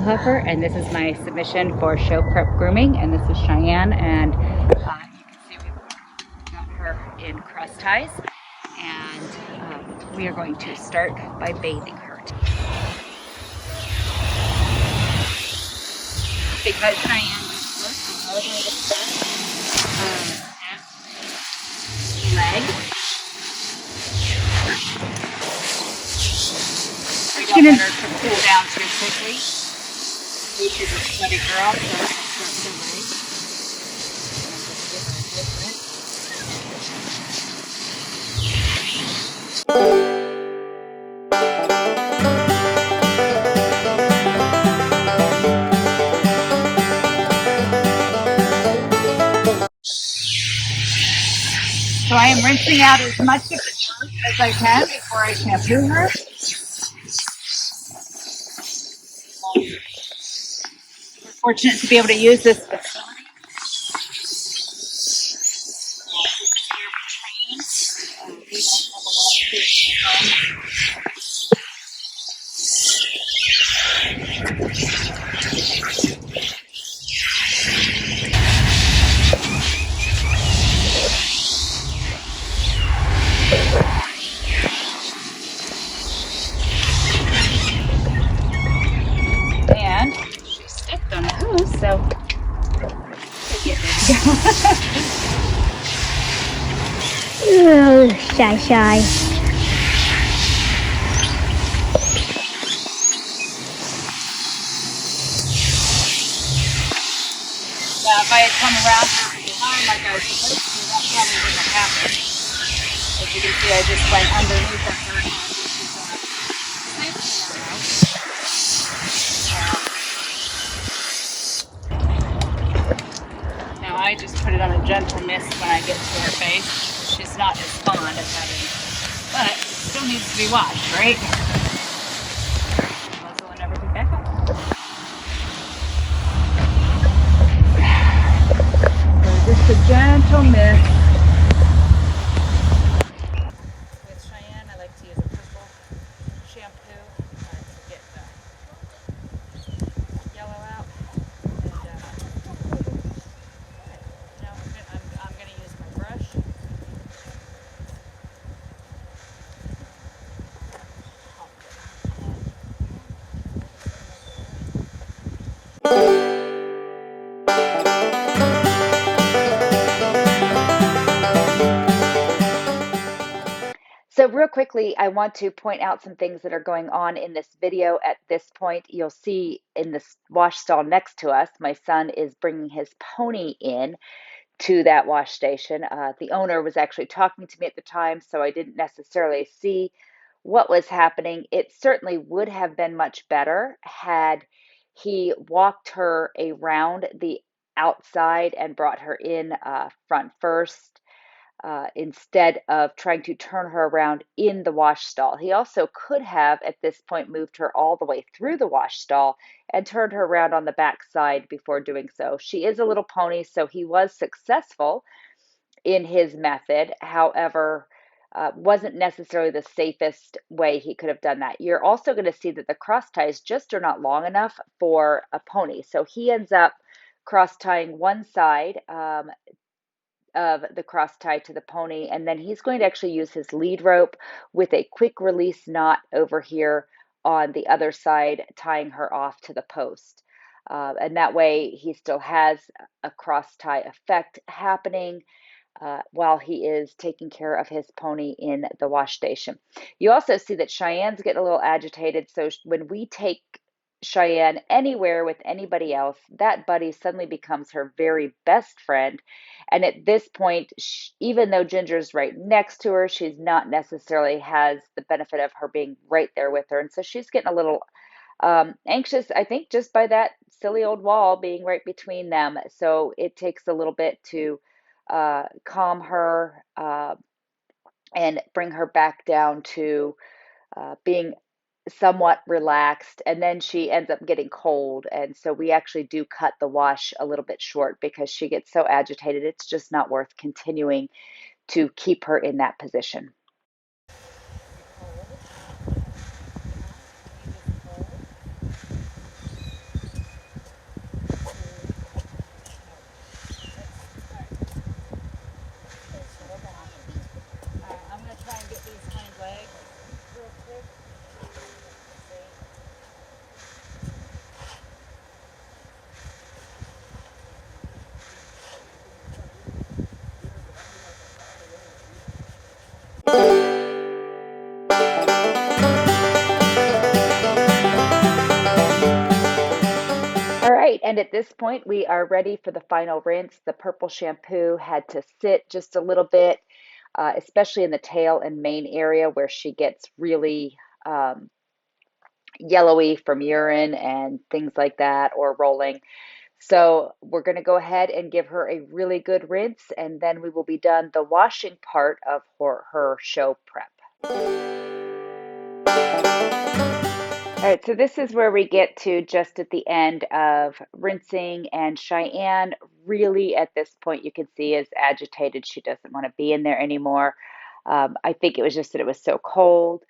Huffer, and this is my submission for show prep grooming, and this is Cheyenne, and you can see we've got her in cross ties, and we are going to start by bathing her. Because Cheyenne is close, we're going to start at leg. We don't want her to cool down too quickly. She's a sweaty girl, so let's start the leg. So I am rinsing out as much of the dirt as I can before I shampoo her. We're fortunate to be able to use this facility. We don't have a lot of fish at home. And she stepped on a hose, so we'll get ready to go. Oh, shy. Now, if I had come around her behind like I was supposed to, that probably wouldn't have happened. As you can see, I just went underneath of her. Now I just put it on a gentle mist when I get to her face. She's not as fond of having, but still needs to be washed, right? Muzzle will never be back up. So just a gentle mist. With Cheyenne, I like to use a purple shampoo to get the yellow out. And I'm going to use my brush. So real quickly, I want to point out some things that are going on in this video at this point. You'll see in this wash stall next to us, my son is bringing his pony in to that wash station. The owner was actually talking to me at the time, so I didn't necessarily see what was happening. It certainly would have been much better had he walked her around the outside and brought her in front first. Instead of trying to turn her around in the wash stall. He also could have, at this point, moved her all the way through the wash stall and turned her around on the back side before doing so. She is a little pony, so he was successful in his method. However, wasn't necessarily the safest way he could have done that. You're also going to see that the cross ties just are not long enough for a pony. So he ends up cross tying one side of the cross tie to the pony, and then he's going to actually use his lead rope with a quick release knot over here on the other side, tying her off to the post. And that way he still has a cross tie effect happening while he is taking care of his pony in the wash station. You also see that Cheyenne's getting a little agitated, so when we take Cheyenne anywhere with anybody else, that buddy suddenly becomes her very best friend. And at this point, even though Ginger's right next to her, she's not necessarily has the benefit of her being right there with her. And so she's getting a little anxious, I think, just by that silly old wall being right between them. So it takes a little bit to calm her and bring her back down to being somewhat relaxed, and then she ends up getting cold, and so we actually do cut the wash a little bit short because she gets so agitated. It's just not worth continuing to keep her in that position. And at this point, we are ready for the final rinse. The purple shampoo had to sit just a little bit, especially in the tail and mane area where she gets really yellowy from urine and things like that, or rolling. So we're going to go ahead and give her a really good rinse, and then we will be done the washing part of her show prep. All right, so this is where we get to just at the end of rinsing, and Cheyanne really at this point you can see is agitated. She doesn't want to be in there anymore. I think it was just that it was so cold.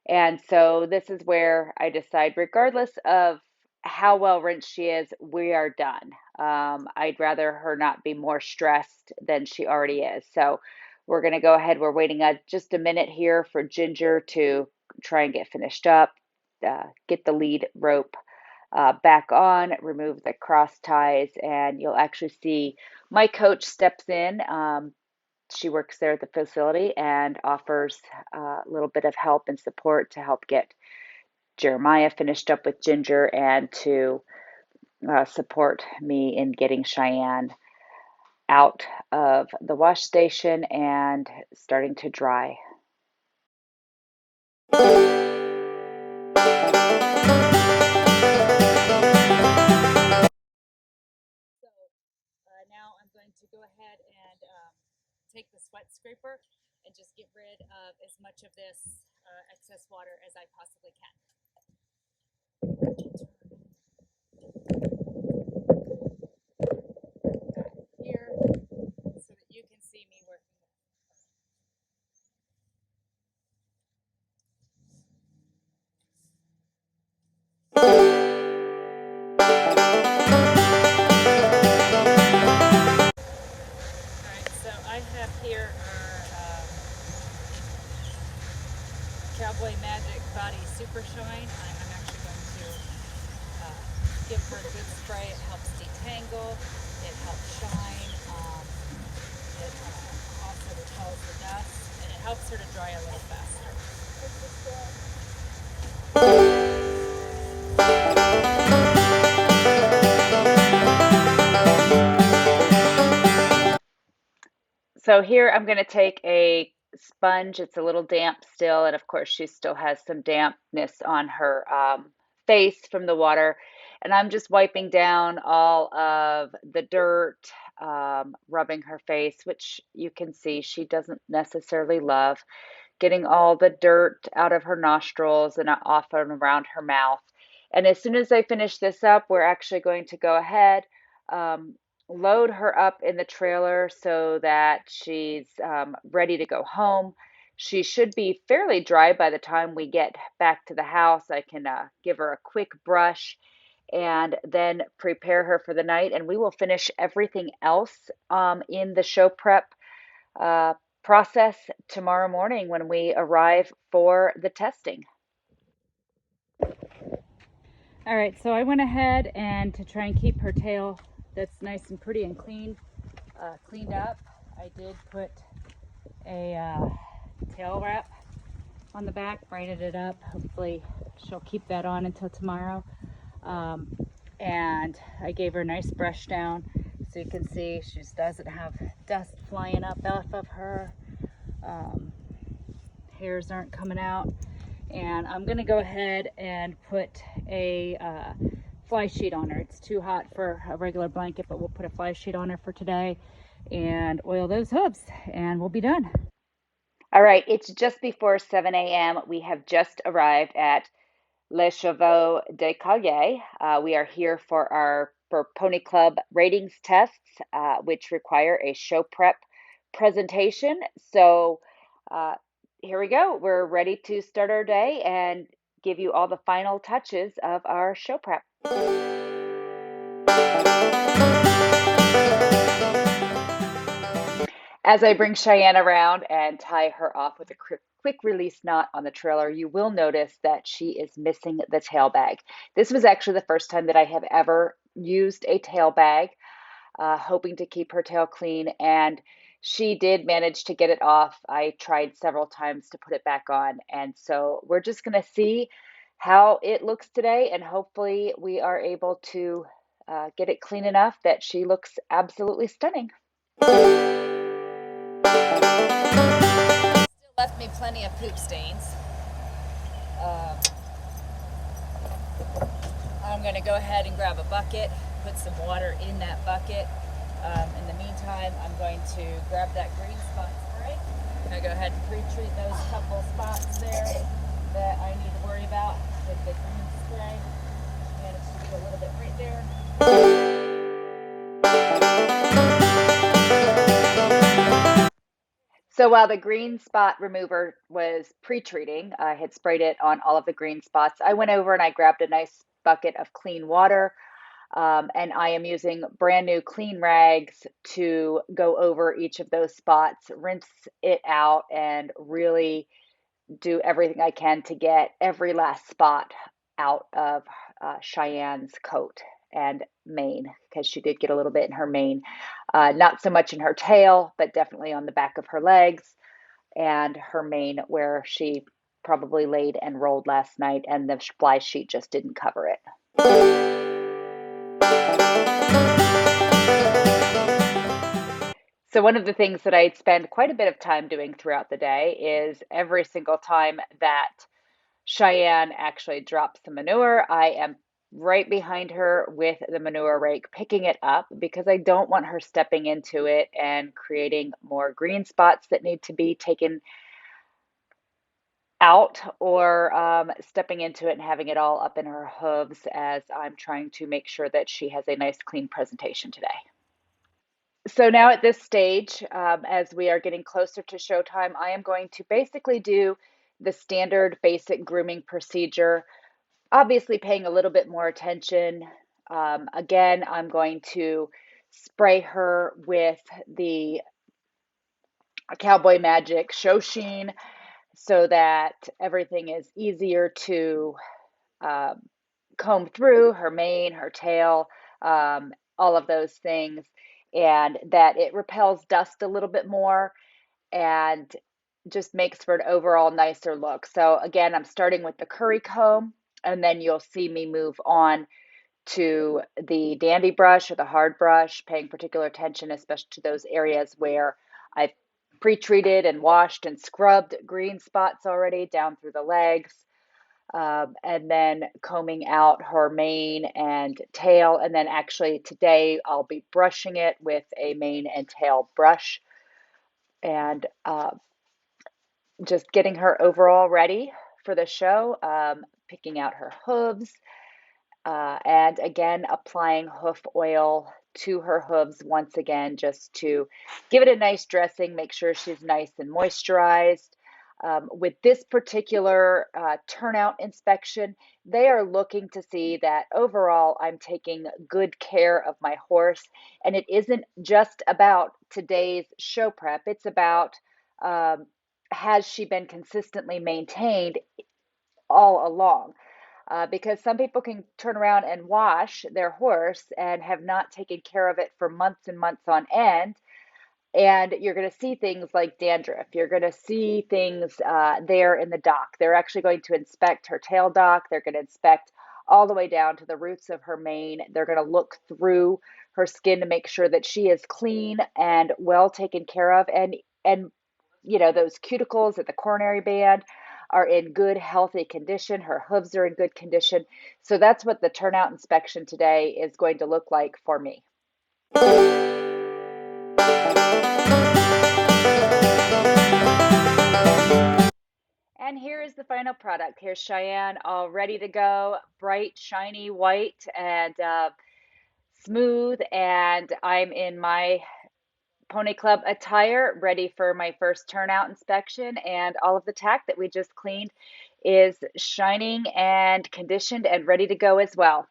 And so this is where I decide, regardless of how well rinsed she is, we are done. I'd rather her not be more stressed than she already is. So we're going to go ahead. We're waiting just a minute here for Ginger to try and get finished up, get the lead rope back on, remove the cross ties, and you'll actually see my coach steps in. She works there at the facility and offers a little bit of help and support to help get Jeremiah finished up with Ginger and to support me in getting Cheyanne out of the wash station and starting to dry. Now I'm going to go ahead and take the sweat scraper and just get rid of as much of this excess water as I possibly can. Here, so that you can see me working. Alright, so I have here our Cowboy Magic Body Super Shine. I'm actually going to give her a good spray. It helps detangle, it helps shine, it also repels the dust, and it helps her to dry a little faster. So here I'm going to take a sponge. It's a little damp still, and of course she still has some dampness on her face from the water. And I'm just wiping down all of the dirt, rubbing her face, which you can see she doesn't necessarily love, getting all the dirt out of her nostrils and off and around her mouth. And as soon as I finish this up, we're actually going to go ahead, um, load her up in the trailer so that she's ready to go home. She should be fairly dry by the time we get back to the house. I can give her a quick brush and then prepare her for the night. And we will finish everything else in the show prep uh, process tomorrow morning when we arrive for the testing. All right, so I went ahead and to try and keep her tail that's nice and pretty and clean, cleaned up, I did put a tail wrap on the back, braided it up. Hopefully she'll keep that on until tomorrow. And I gave her a nice brush down so you can see she just doesn't have dust flying up off of her. Hairs aren't coming out. And I'm gonna go ahead and put a fly sheet on her. It's too hot for a regular blanket, but we'll put a fly sheet on her for today and oil those hooves and we'll be done. All right, it's just before 7 a.m. We have just arrived at Les Chevaux de Collier. We are here for our Pony Club ratings tests, which require a show prep presentation. So here we go. We're ready to start our day and give you all the final touches of our show prep. As I bring Cheyanne around and tie her off with a quick release knot on the trailer, you will notice that she is missing the tail bag. This was actually the first time that I have ever used a tail bag, hoping to keep her tail clean, and she did manage to get it off. I tried several times to put it back on, and so we're just going to see how it looks today, and hopefully we are able to get it clean enough that she looks absolutely stunning. Still left me plenty of poop stains. Um, I'm going to go ahead and grab a bucket, put some water in that bucket. In the meantime, I'm going to grab that green spot spray. I'm going to go ahead and pre-treat those couple spots there that I need to worry about with the green spray. And it's just a little bit right there. So while the green spot remover was pre-treating, I had sprayed it on all of the green spots. I went over and I grabbed a nice bucket of clean water, and I am using brand new clean rags to go over each of those spots, rinse it out, and really do everything I can to get every last spot out of Cheyenne's coat and mane, because she did get a little bit in her mane. Not so much in her tail, but definitely on the back of her legs and her mane, where she probably laid and rolled last night, and the fly sheet just didn't cover it. So one of the things that I spend quite a bit of time doing throughout the day is every single time that Cheyenne actually drops the manure, I am right behind her with the manure rake, picking it up, because I don't want her stepping into it and creating more green spots that need to be taken out, or stepping into it and having it all up in her hooves as I'm trying to make sure that she has a nice clean presentation today. So now at this stage, as we are getting closer to showtime, I am going to basically do the standard basic grooming procedure, obviously paying a little bit more attention. Again, I'm going to spray her with the Cowboy Magic Show Sheen so that everything is easier to um, comb through her mane, her tail, all of those things, and that it repels dust a little bit more and just makes for an overall nicer look. So again, I'm starting with the curry comb, and then you'll see me move on to the dandy brush or the hard brush, paying particular attention, especially to those areas where I've pre-treated and washed and scrubbed green spots already down through the legs, and then combing out her mane and tail. And then actually today I'll be brushing it with a mane and tail brush, and just getting her overall ready for the show, picking out her hooves, and again, applying hoof oil to her hooves once again, just to give it a nice dressing, make sure she's nice and moisturized. With this particular turnout inspection, they are looking to see that overall I'm taking good care of my horse. And it isn't just about today's show prep, it's about um, has she been consistently maintained all along? Because some people can turn around and wash their horse and have not taken care of it for months and months on end. And you're going to see things like dandruff. You're going to see things there in the dock. They're actually going to inspect her tail dock. They're going to inspect all the way down to the roots of her mane. They're going to look through her skin to make sure that she is clean and well taken care of. And those cuticles at the coronary band are in good, healthy condition. Her hooves are in good condition. So that's what the turnout inspection today is going to look like for me. And here is the final product. Here's Cheyenne all ready to go, bright, shiny white, and smooth. And I'm in my Pony Club attire, ready for my first turnout inspection, and all of the tack that we just cleaned is shining and conditioned and ready to go as well.